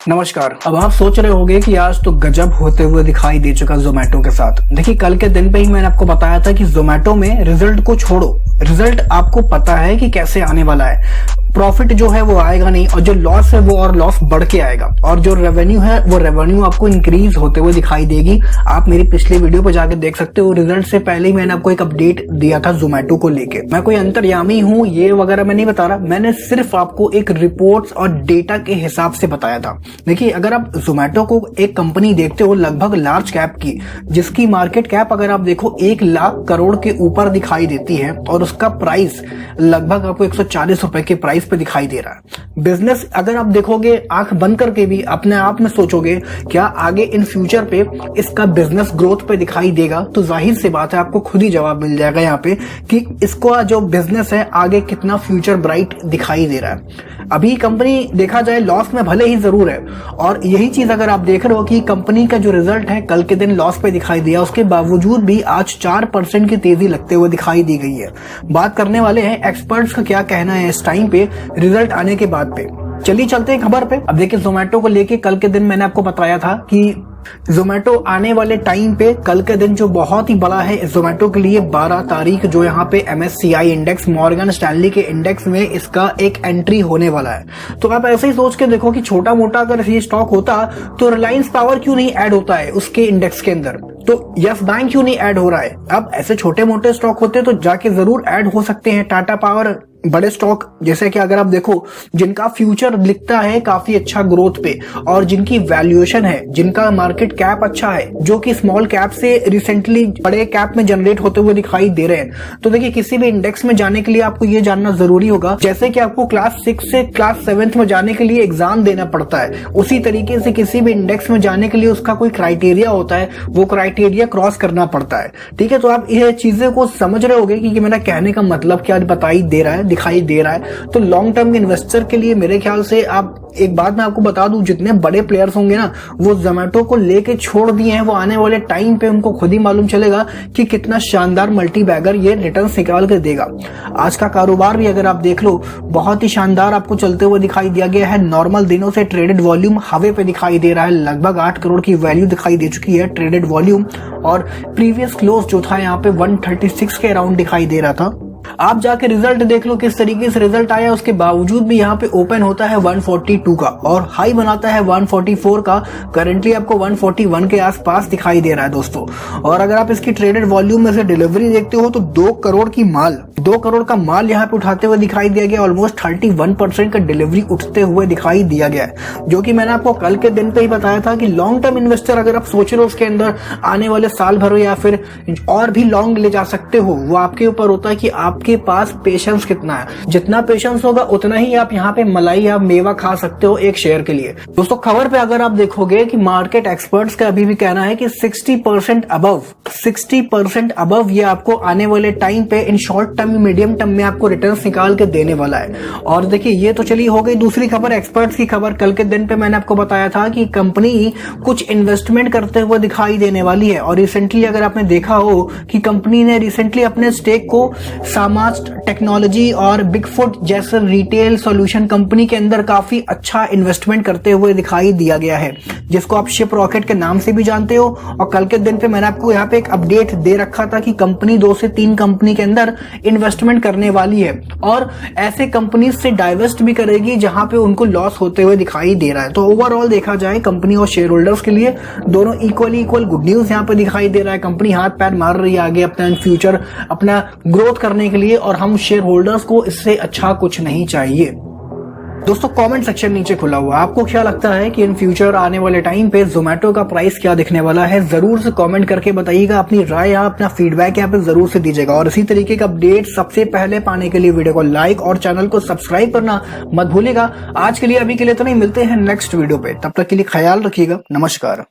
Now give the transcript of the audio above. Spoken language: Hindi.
नमस्कार। अब आप सोच रहे होंगे कि आज तो गजब होते हुए दिखाई दे चुका जोमेटो के साथ। देखिए, कल के दिन पे ही मैंने आपको बताया था कि जोमेटो में रिजल्ट को छोड़ो, रिजल्ट आपको पता है कि कैसे आने वाला है। प्रॉफिट जो है वो आएगा नहीं, और जो लॉस है वो और लॉस बढ़ के आएगा, और जो रेवेन्यू है वो रेवेन्यू आपको इंक्रीज होते हुए दिखाई देगी। आप मेरी पिछले वीडियो पर जाकर देख सकते हो। रिजल्ट से पहले ही मैंने आपको एक अपडेट दिया था जोमेटो को लेके। मैं कोई अंतर्यामी हूँ ये वगैरह मैं नहीं बता रहा, मैंने सिर्फ आपको एक रिपोर्ट्स और डेटा के हिसाब से बताया था। देखिए, अगर आप जोमेटो को एक कंपनी देखते हो लगभग लार्ज कैप की, जिसकी मार्केट कैप अगर आप देखो 1 लाख करोड़ के ऊपर दिखाई देती है, और उसका प्राइस लगभग आपको 140 रुपए के प्राइस पे दिखाई दे रहा है। बिजनेस अगर आप देखोगे आंख बंद करके भी अपने आप में सोचोगे क्या आगे इन फ्यूचर पे इसका बिजनेस ग्रोथ पे दिखाई देगा, तो जाहिर सी बात है आपको खुद ही जवाब मिल जाएगा यहाँ पे कि इसका जो बिजनेस है आगे कितना फ्यूचर ब्राइट दिखाई दे रहा है। अभी कंपनी देखा जाए लॉस में भले ही जरूर है, और यही चीज अगर आप देख रहे हो कि कंपनी का जो रिजल्ट है कल के दिन लॉस पे दिखाई दिया, उसके बावजूद भी आज 4% की तेजी लगते हुए दिखाई दी गई है। बात करने वाले हैं एक्सपर्ट्स का क्या कहना है इस टाइम पे रिजल्ट आने के बाद पे। चलिए चलते हैं खबर पे। अब देखिए, जोमेटो को लेके कल के दिन मैंने आपको बताया था कि जोमेटो आने वाले टाइम पे कल के दिन जो बहुत ही बड़ा है जोमेटो के लिए 12 तारीख जो यहाँ पे MSCI इंडेक्स, मॉर्गन स्टैनली के इंडेक्स में इसका एक एंट्री होने वाला है। तो आप ऐसे ही सोच के देखो कि छोटा मोटा अगर ये स्टॉक होता तो रिलायंस पावर क्यों नहीं ऐड होता है उसके इंडेक्स के अंदर, तो यस बैंक क्यों नहीं ऐड हो रहा है। अब ऐसे छोटे मोटे स्टॉक होते तो जाके जरूर ऐड हो सकते हैं। टाटा पावर बड़े स्टॉक जैसे कि अगर आप देखो जिनका फ्यूचर लिखता है काफी अच्छा ग्रोथ पे, और जिनकी वैल्यूएशन है, जिनका मार्केट कैप अच्छा है, जो कि स्मॉल कैप से रिसेंटली बड़े कैप में जनरेट होते हुए दिखाई दे रहे हैं। तो देखिए, किसी भी इंडेक्स में जाने के लिए आपको ये जानना जरूरी होगा, जैसे कि आपको क्लास 6 से क्लास 7 में जाने के लिए एग्जाम देना पड़ता है, उसी तरीके से किसी भी इंडेक्स में जाने के लिए उसका कोई क्राइटेरिया होता है, वो क्राइटेरिया क्रॉस करना पड़ता है। ठीक है, तो आप ये चीजें को समझ रहे होंगे कि मेरा कहने का मतलब क्या दिखाई दे रहा है। तो लॉन्ग टर्म इन्वेस्टर के लिए मेरे ख्याल से आप एक बात मैं आपको बता दूं, जितने बड़े प्लेयर्स होंगे ना वो जोमेटो को लेके छोड़ दिए हैं, वो आने वाले टाइम पे उनको खुद ही मालूम चलेगा कि कितना शानदार मल्टी बैगर ये रिटर्न निकाल कर देगा। आज का कारोबार भी अगर आप देख लो बहुत ही शानदार आपको चलते हुए दिखाई दिया गया है। नॉर्मल दिनों से ट्रेडेड वॉल्यूम हवे पे दिखाई दे रहा है, लगभग 8 करोड़ की वैल्यू दिखाई दे चुकी है ट्रेडेड वॉल्यूम, और प्रीवियस क्लोज जो था यहाँ पे 136 के अराउंड दिखाई दे रहा था। आप जाके रिजल्ट देख लो किस तरीके से रिजल्ट आया, उसके बावजूद भी यहाँ पे ओपन होता है 142 का और हाई बनाता है 144 का। करंटली आपको 141 के आसपास दिखाई दे रहा है दोस्तों। और अगर आप इसकी ट्रेडेड वॉल्यूम में से डिलीवरी देखते हो तो 2 करोड़ का माल यहाँ पे उठाते हुए दिखाई दिया गया। ऑलमोस्ट 31% का डिलीवरी उठते हुए दिखाई दिया गया है, जो कि मैंने आपको कल के दिन पे ही बताया था कि लॉन्ग टर्म इन्वेस्टर अगर आप सोच रहे हो उसके अंदर आने वाले साल भर या फिर और भी लॉन्ग ले जा सकते हो, वो आपके ऊपर होता है कि आपके पास पेशेंस कितना है। जितना पेशेंस होगा उतना ही आप यहाँ पे मलाई या मेवा खा सकते हो एक शेयर के लिए। दोस्तों, खबर पे अगर आप देखोगे कि मार्केट एक्सपर्ट्स का अभी भी कहना है कि 60% अबव ये आपको आने वाले टाइम पे in short term medium term में आपको रिटर्न्स निकाल के देने वाला है। और देखिए, ये तो चली हो गई दूसरी खबर, एक्सपर्ट्स की खबर। कल के दिन पे मैंने आपको बताया था कि कंपनी कुछ इन्वेस्टमेंट करते हुए दिखाई देने वाली है, और रिसेंटली अगर आपने देखा हो कि कंपनी ने रिसेंटली अपने स्टेक को सामास्ट टेक्नोलॉजी और बिगफुट जैसे रिटेल सॉल्यूशन कंपनी के अंदर काफी अच्छा इन्वेस्टमेंट करते हुए दिखाई दिया गया है, जिसको आप शिप रॉकेट के नाम से भी जानते हो। और कल के दिन पे मैंने आपको यहाँ पे एक अपडेट दे रखा था कि कंपनी 2 से 3 कंपनी के अंदर इन्वेस्टमेंट करने वाली है, और ऐसे कंपनी से डाइवेस्ट भी करेगी जहां पे उनको लॉस होते हुए दिखाई दे रहा है। तो ओवरऑल देखा जाए कंपनी और शेयर होल्डर्स के लिए दोनों इक्वल गुड न्यूज यहाँ पे दिखाई दे रहा है। कंपनी हाथ पैर मार रही है आगे अपना फ्यूचर अपना ग्रोथ करने के लिए, और हम शेयर होल्डर्स को इससे अच्छा कुछ नहीं चाहिए। दोस्तों, कमेंट सेक्शन नीचे खुला हुआ, आपको क्या लगता है कि इन फ्यूचर आने वाले टाइम पे जोमेटो का प्राइस क्या दिखने वाला है, जरूर से कमेंट करके बताइएगा। अपनी राय या अपना फीडबैक यहाँ पे जरूर से दीजिएगा, और इसी तरीके का अपडेट सबसे पहले पाने के लिए वीडियो को लाइक और चैनल को सब्सक्राइब करना मत भूलिएगा। आज के लिए अभी के लिए तो नहीं, मिलते हैं नेक्स्ट वीडियो पे, तब तक के लिए ख्याल रखिएगा। नमस्कार।